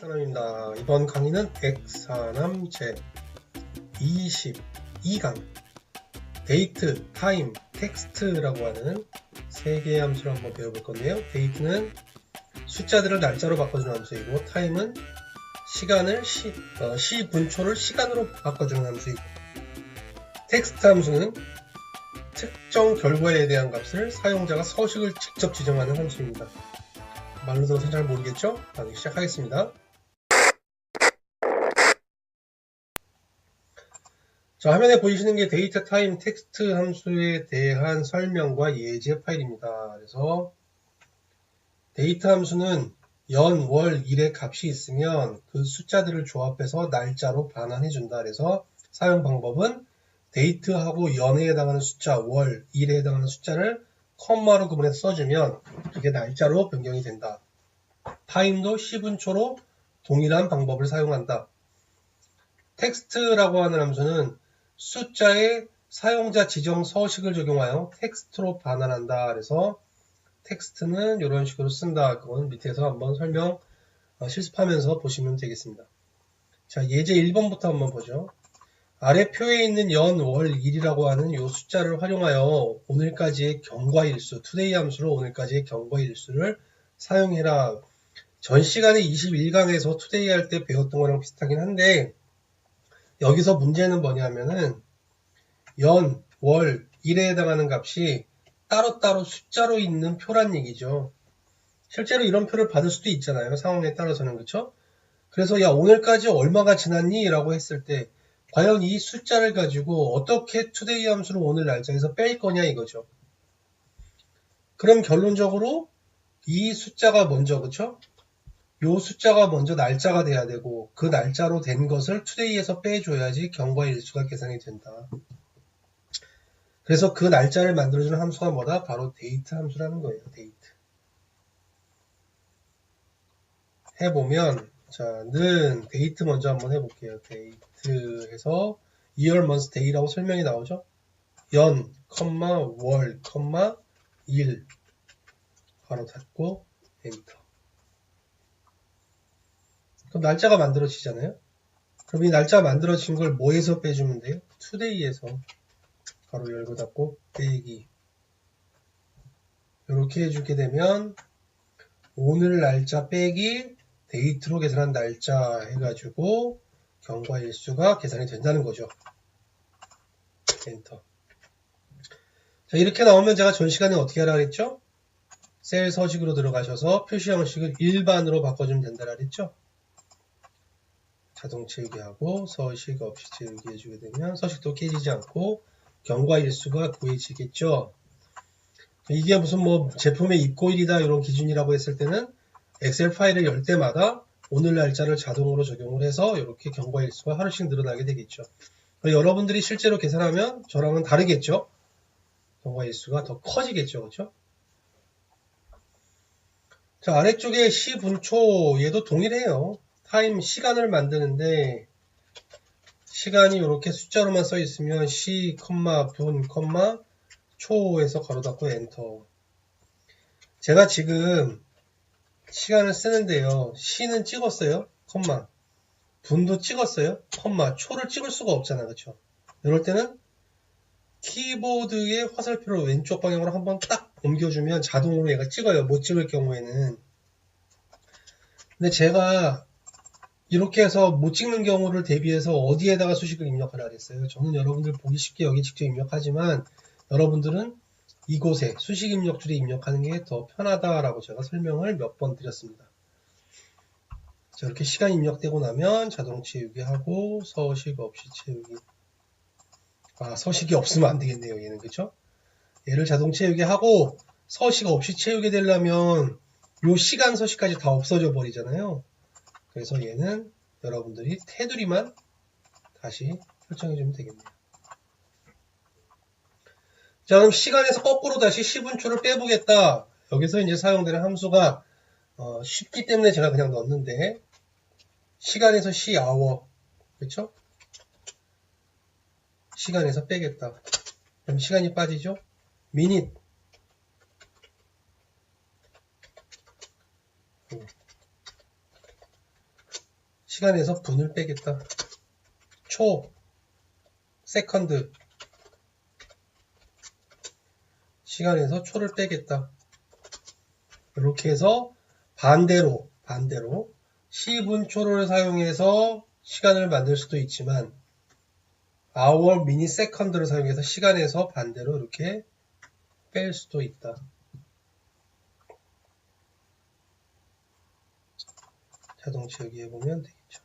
사람입니다. 이번 강의는 액사남 제 22강 데이트, 타임, 텍스트라고 하는 3개의 함수를 한번 배워볼 건데요. 데이트는 숫자들을 날짜로 바꿔주는 함수이고, 타임은 시간을 시분초를 시간으로 바꿔주는 함수이고, 텍스트 함수는 특정 결과에 대한 값을 사용자가 서식을 직접 지정하는 함수입니다. 말로 들어서 잘 모르겠죠? 강의 시작하겠습니다. 자, 화면에 보이시는 게 데이터 타임 텍스트 함수에 대한 설명과 예제 파일입니다. 그래서 데이터 함수는 연, 월, 일의 값이 있으면 그 숫자들을 조합해서 날짜로 반환해준다. 그래서 사용 방법은 데이트하고 연에 해당하는 숫자, 월, 일에 해당하는 숫자를 컴마로 구분해서 써주면 그게 날짜로 변경이 된다. 타임도 시분초로 동일한 방법을 사용한다. 텍스트라고 하는 함수는 숫자에 사용자 지정 서식을 적용하여 텍스트로 반환한다. 그래서 텍스트는 이런 식으로 쓴다. 그건 밑에서 한번 설명 실습하면서 보시면 되겠습니다. 자, 예제 1번부터 한번 보죠. 아래 표에 있는 연, 월, 일이라고 하는 이 숫자를 활용하여 오늘까지의 경과일수, today 함수로 오늘까지의 경과일수를 사용해라. 전 시간에 21강에서 today 할 때 배웠던 거랑 비슷하긴 한데 여기서 문제는 뭐냐면은 연, 월, 일에 해당하는 값이 따로따로 숫자로 있는 표란 얘기죠. 실제로 이런 표를 받을 수도 있잖아요. 상황에 따라서는. 그렇죠? 그래서 야, 오늘까지 얼마가 지났니? 라고 했을 때 과연 이 숫자를 가지고 어떻게 today 함수를 오늘 날짜에서 뺄 거냐 이거죠. 그럼 결론적으로 이 숫자가 먼저, 그렇죠? 요 숫자가 먼저 날짜가 돼야 되고 그 날짜로 된 것을 today에서 빼줘야지 경과일수가 계산이 된다. 그래서 그 날짜를 만들어주는 함수가 뭐다? 바로 데이트 함수라는 거예요. 데이트. 해보면 는 데이트 먼저 한번 해볼게요. 데이트 해서 year, month, day라고 설명이 나오죠? 연, 월, 일 바로 닫고 엔터. 그럼 날짜가 만들어지잖아요? 그럼 이 날짜가 만들어진 걸 뭐에서 빼주면 돼요? today에서 바로 열고 닫고 빼기. 이렇게 해주게 되면 오늘 날짜 빼기 데이트로 계산한 날짜 해가지고 경과일수가 계산이 된다는 거죠. 엔터. 자, 이렇게 나오면 제가 전 시간에 어떻게 하라 그랬죠? 셀 서식으로 들어가셔서 표시 형식을 일반으로 바꿔주면 된다라 그랬죠? 자동 채우기하고 서식 없이 채우기 해주게 되면 서식도 깨지지 않고 경과일수가 구해지겠죠? 이게 무슨 뭐 제품의 입고일이다 이런 기준이라고 했을 때는 엑셀 파일을 열 때마다 오늘 날짜를 자동으로 적용을 해서 이렇게 경과일수가 하루씩 늘어나게 되겠죠. 여러분들이 실제로 계산하면 저랑은 다르겠죠. 경과일수가 더 커지겠죠. 그렇죠? 자, 아래쪽에 시분초 얘도 동일해요. 타임 시간을 만드는데 시간이 이렇게 숫자로만 써 있으면 시, 분, 초에서 가로 닫고 엔터. 제가 지금 시간을 쓰는데요. 시는 찍었어요. 분도 찍었어요. 초를 찍을 수가 없잖아. 그렇죠? 이럴 때는 키보드의 화살표를 왼쪽 방향으로 한번 딱 옮겨주면 자동으로 얘가 찍어요. 못 찍을 경우에는. 근데 제가 이렇게 해서 못 찍는 경우를 대비해서 어디에다가 수식을 입력하라 그랬어요. 저는 여러분들 보기 쉽게 여기 직접 입력하지만 여러분들은 이곳에 수식 입력줄에 입력하는 게 더 편하다라고 제가 설명을 몇 번 드렸습니다. 자, 이렇게 시간 입력되고 나면 자동 채우기 하고 서식 없이 채우기. 서식이 없으면 안 되겠네요. 얘는 그쵸? 얘를 자동 채우기 하고 서식 없이 채우게 되려면 요 시간 서식까지 다 없어져 버리잖아요. 그래서 얘는 여러분들이 테두리만 다시 설정해 주면 되겠네요. 자, 그럼 시간에서 거꾸로 다시 시분초를 빼보겠다. 여기서 이제 사용되는 함수가 쉽기 때문에 제가 그냥 넣었는데 시간에서 hour 그렇죠? 시간에서 빼겠다. 그럼 시간이 빠지죠? minute 시간에서 분을 빼겠다. 초, 세컨드. 시간에서 초를 빼겠다. 이렇게 해서 반대로 시분초를 사용해서 시간을 만들 수도 있지만 hour, minute, second를 사용해서 시간에서 반대로 이렇게 뺄 수도 있다. 자동 채우기 해보면 되겠죠.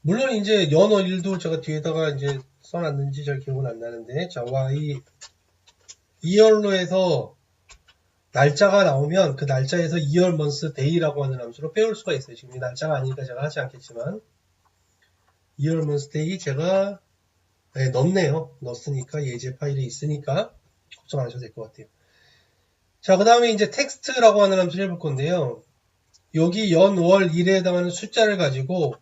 물론 이제 연어일도 제가 뒤에다가 이제 써놨는지 잘 기억은 안 나는데, 자, y 이열로 해서 날짜가 나오면 그 날짜에서 year, month, day라고 하는 함수로 빼올 수가 있어요. 지금 이 날짜가 아니니까 제가 하지 않겠지만 year, month, day 제가 넣었네요. 넣었으니까 예제 파일에 있으니까 걱정 안 하셔도 될 것 같아요. 자, 그 다음에 이제 텍스트라고 하는 함수를 해볼 건데요. 여기 연, 월, 일에 해당하는 숫자를 가지고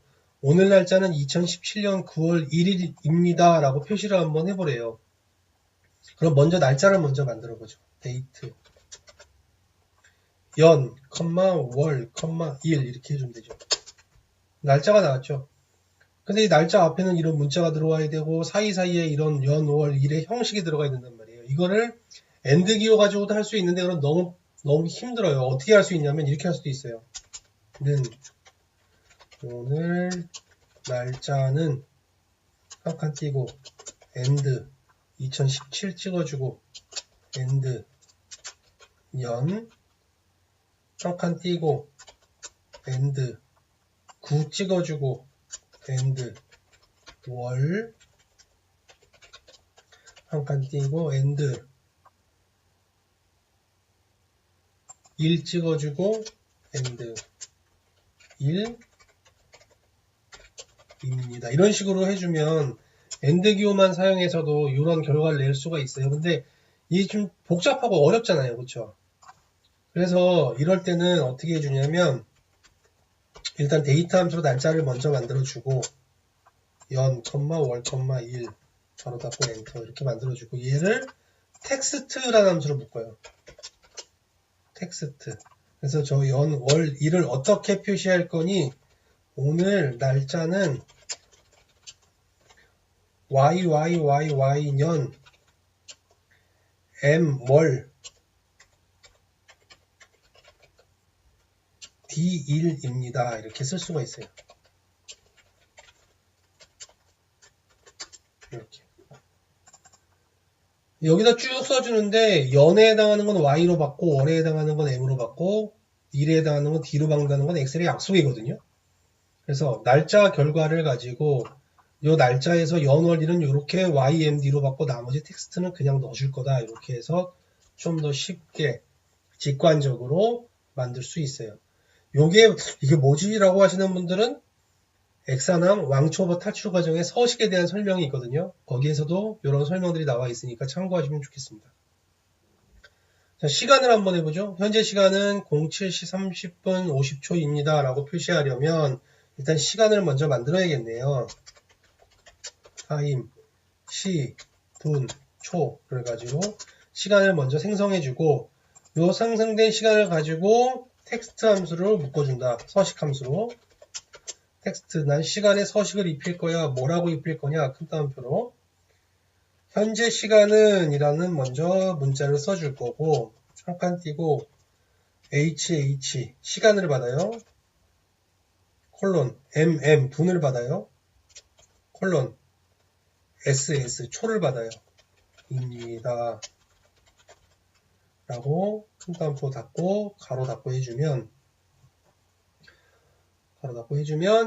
오늘 날짜는 2017년 9월 1일입니다 라고 표시를 한번 해보래요. 그럼 먼저 날짜를 먼저 만들어 보죠. 데이트 연, 월, 일 이렇게 해주면 되죠. 날짜가 나왔죠. 근데 이 날짜 앞에는 이런 문자가 들어와야 되고 사이사이에 이런 연, 월, 일의 형식이 들어가야 된단 말이에요. 이거를 AND 기호 가지고도 할 수 있는데 그건 너무 힘들어요. 어떻게 할 수 있냐면 이렇게 할 수도 있어요. 오늘 날짜는 한 칸 띄고 AND 2017 찍어주고 AND 연 한 칸 띄고 AND 9 찍어주고 AND 월 한 칸 띄고 AND 1 찍어주고 AND 1 입니다. 이런 식으로 해주면 AND 기호만 사용해서도 이런 결과를 낼 수가 있어요. 근데 이게 좀 복잡하고 어렵잖아요. 그렇죠? 그래서 이럴 때는 어떻게 해주냐면 일단 데이터 함수로 날짜를 먼저 만들어주고 연, 월, 일 바로 닫고 엔터 이렇게 만들어주고 얘를 텍스트라는 함수로 묶어요. 텍스트. 그래서 저 연, 월, 일을 어떻게 표시할 거니 오늘 날짜는 YYYY년 M월 D1입니다. 이렇게 쓸 수가 있어요. 이렇게. 여기다 쭉 써주는데 연에 해당하는 건 Y로 받고 월에 해당하는 건 M으로 받고 일에 해당하는 건 D로 받는다는 건 엑셀의 약속이거든요. 그래서 날짜 결과를 가지고 이 날짜에서 연월일은 이렇게 YMD로 받고 나머지 텍스트는 그냥 넣어줄 거다. 이렇게 해서 좀 더 쉽게 직관적으로 만들 수 있어요. 이게 뭐지? 라고 하시는 분들은 엑사남 왕초보 탈출 과정의 서식에 대한 설명이 있거든요. 거기에서도 이런 설명들이 나와 있으니까 참고하시면 좋겠습니다. 자, 시간을 한번 해보죠. 현재 시간은 07시 30분 50초입니다. 라고 표시하려면 일단 시간을 먼저 만들어야겠네요. 타임, 시, 분, 초를 가지고 시간을 먼저 생성해주고 이 생성된 시간을 가지고 텍스트 함수를 묶어준다. 서식 함수로. 텍스트, 난 시간에 서식을 입힐 거야. 뭐라고 입힐 거냐? 큰 따옴표로. 현재 시간은 이라는 먼저 문자를 써줄 거고 한 칸 띄고 HH 시간을 받아요. 콜론 MM 분을 받아요. 콜론 SS 초를 받아요. 입니다. 라고 큰 따옴표 닫고 가로 닫고 해주면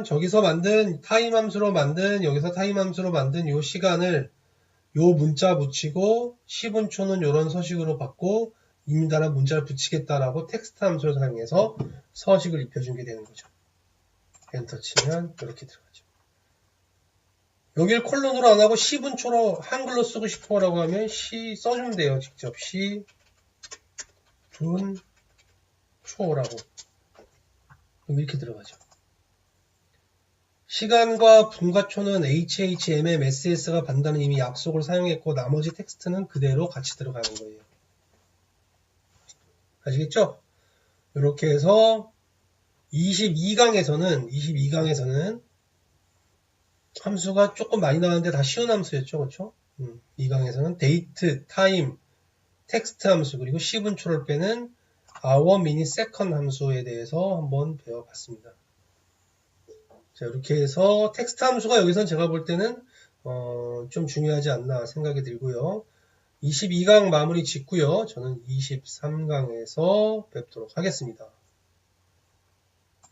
저기서 만든 타임 함수로 만든 여기서 타임 함수로 만든 요 시간을 요 문자 붙이고 10분초는 요런 서식으로 받고 입니다라는 문자를 붙이겠다라고 텍스트 함수를 사용해서 서식을 입혀준 게 되는 거죠. 엔터 치면 이렇게 들어가죠. 여기를 콜론으로 안 하고 10분초로 한글로 쓰고 싶어라고 하면 시 써주면 돼요. 직접 10분초라고 이렇게 들어가죠. 시간과 분과초는 HHMMSS가 반다는 이미 약속을 사용했고 나머지 텍스트는 그대로 같이 들어가는 거예요. 아시겠죠? 이렇게 해서 22강에서는 함수가 조금 많이 나왔는데 다 쉬운 함수였죠. 그렇죠? 2강에서는 데이트, 타임, 텍스트 함수 그리고 10분초를 빼는 hour, minute, second 함수에 대해서 한번 배워봤습니다. 자, 이렇게 해서 텍스트 함수가 여기선 제가 볼 때는 좀 중요하지 않나 생각이 들고요. 22강 마무리 짓고요. 저는 23강에서 뵙도록 하겠습니다.